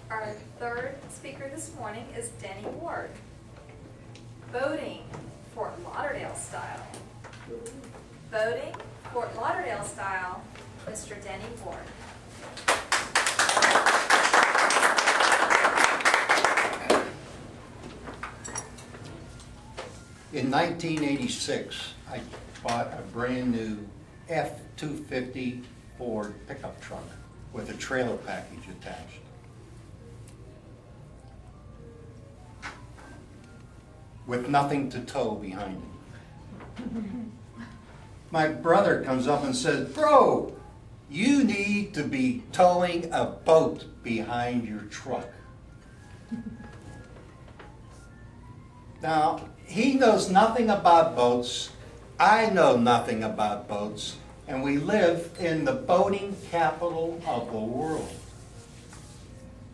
Our third speaker this morning is Denny Ward. Boating, Fort Lauderdale style. Boating, Fort Lauderdale style, Mr. Denny Ward. In 1986, I bought a brand new F-250 Ford pickup truck with a trailer package attached. With nothing to tow behind it. My brother comes up and says, "Bro, you need to be towing a boat behind your truck." Now, he knows nothing about boats, I know nothing about boats, and we live in the boating capital of the world.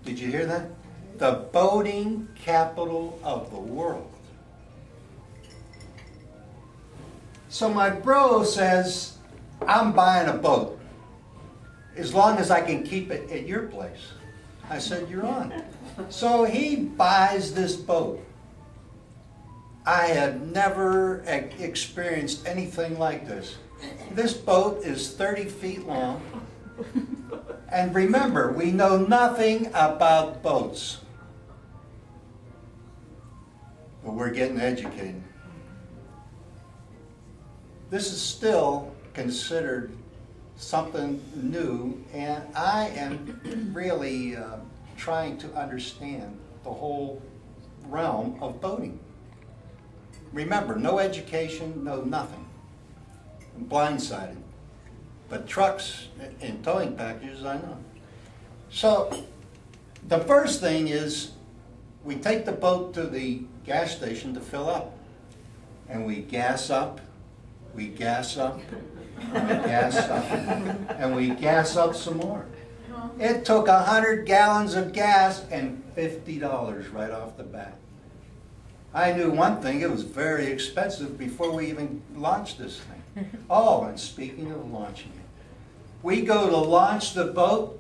Did you hear that? The boating capital of the world. So my bro says, "I'm buying a boat, as long as I can keep it at your place." I said, "You're on." So he buys this boat. I have never experienced anything like this. This boat is 30 feet long. And remember, we know nothing about boats. But we're getting educated. This is still considered something new, and I am really trying to understand the whole realm of boating. Remember, no education, no nothing. I'm blindsided. But trucks and towing packages, I know. So, the first thing is, we take the boat to the gas station to fill up. And we gas up, we gas up, we gas up, and we gas up some more. It took 100 gallons of gas and $50 right off the bat. I knew one thing, it was very expensive before we even launched this thing. Oh, and speaking of launching it, we go to launch the boat,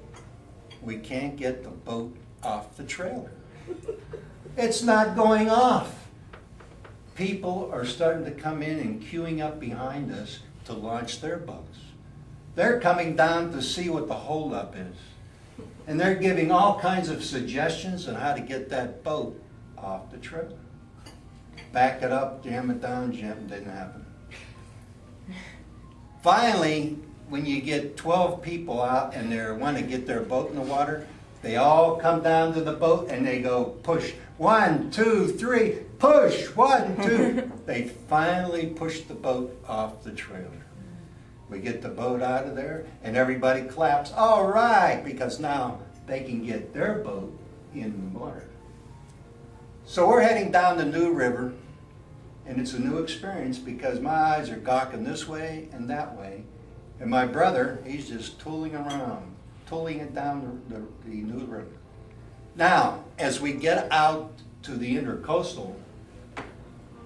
we can't get the boat off the trailer. It's not going off. People are starting to come in and queuing up behind us to launch their boats. They're coming down to see what the holdup is. And they're giving all kinds of suggestions on how to get that boat off the trailer. Back it up, jam it down, it didn't happen. Finally, when you get 12 people out and they want to get their boat in the water, they all come down to the boat and they go, push, 1, 2, 3, push, 1, 2. They finally push the boat off the trailer. We get the boat out of there and everybody claps, all right, because now they can get their boat in the water. So we're heading down the New River, and it's a new experience because my eyes are gawking this way and that way. And my brother, he's just tooling around, tooling it down the New River. Now, as we get out to the intercoastal,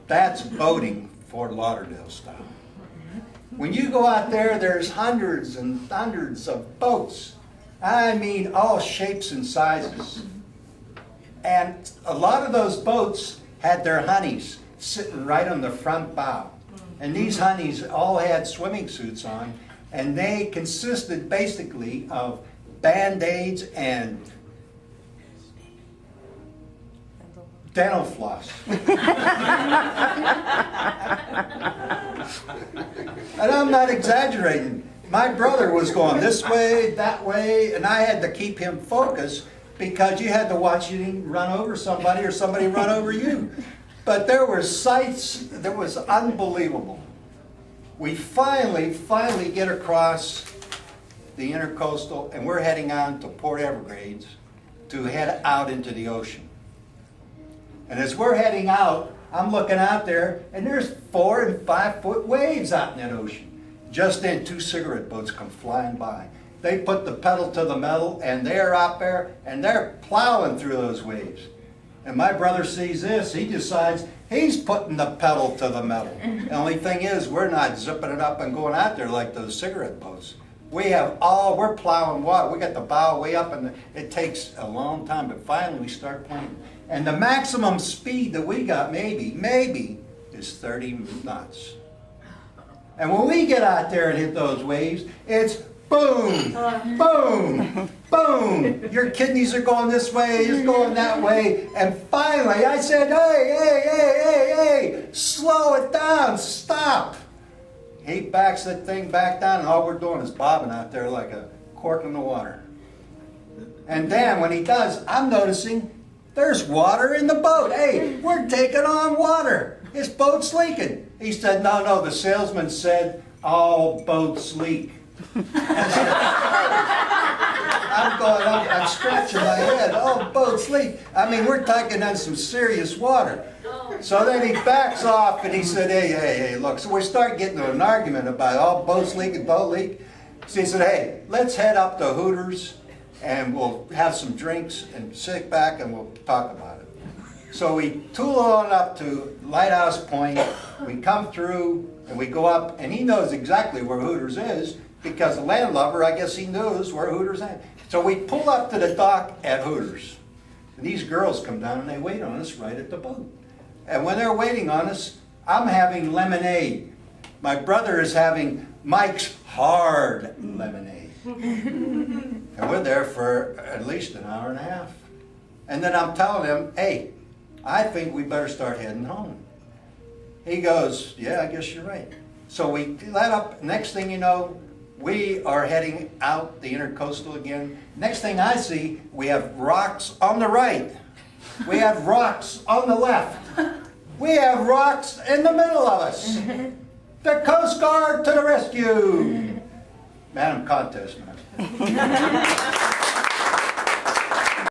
that's boating Fort Lauderdale style. When you go out there, there's hundreds and hundreds of boats. I mean, all shapes and sizes. And a lot of those boats had their honeys sitting right on the front bow. And these honeys all had swimming suits on, and they consisted basically of Band-Aids and dental floss. And I'm not exaggerating. My brother was going this way, that way, and I had to keep him focused because you had to watch him run over somebody or somebody run over you. But there were sights that was unbelievable. We finally get across the intercoastal and we're heading on to Port Everglades to head out into the ocean. And as we're heading out, I'm looking out there and there's 4 and 5 foot waves out in that ocean. Just then 2 cigarette boats come flying by. They put the pedal to the metal and they're out there and they're plowing through those waves. And my brother sees this, he decides he's putting the pedal to the metal. The only thing is, we're not zipping it up and going out there like those cigarette boats. we're plowing water. We got the bow way up, and it takes a long time, but finally we start playing. And the maximum speed that we got, maybe, is 30 knots. And when we get out there and hit those waves, it's boom, boom, boom. Your kidneys are going this way, it's going that way. And finally, I said, hey, slow it down, stop. He backs that thing back down, and all we're doing is bobbing out there like a cork in the water. And then when he does, I'm noticing there's water in the boat. Hey, we're taking on water. His boat's leaking. He said, no, the salesman said all boats leak. I'm scratching my head. Oh, boats leak. I mean, we're taking on some serious water. So then he backs off and he said, hey, look. So we start getting into an argument about all boats leak and boat leak. So he said, hey, let's head up to Hooters and we'll have some drinks and sit back and we'll talk about it. So we tool on up to Lighthouse Point. We come through and we go up, and he knows exactly where Hooters is because the landlubber, I guess he knows where Hooters is. So we pull up to the dock at Hooters. And these girls come down and they wait on us right at the boat. And when they're waiting on us, I'm having lemonade. My brother is having Mike's hard lemonade. And we're there for at least an hour and a half. And then I'm telling him, hey, I think we better start heading home. He goes, yeah, I guess you're right. So we let up. Next thing you know, we are heading out the intercoastal again. Next thing I see, we have rocks on the right. We have rocks on the left. We have rocks in the middle of us. The Coast Guard to the rescue. Madam Contest Master.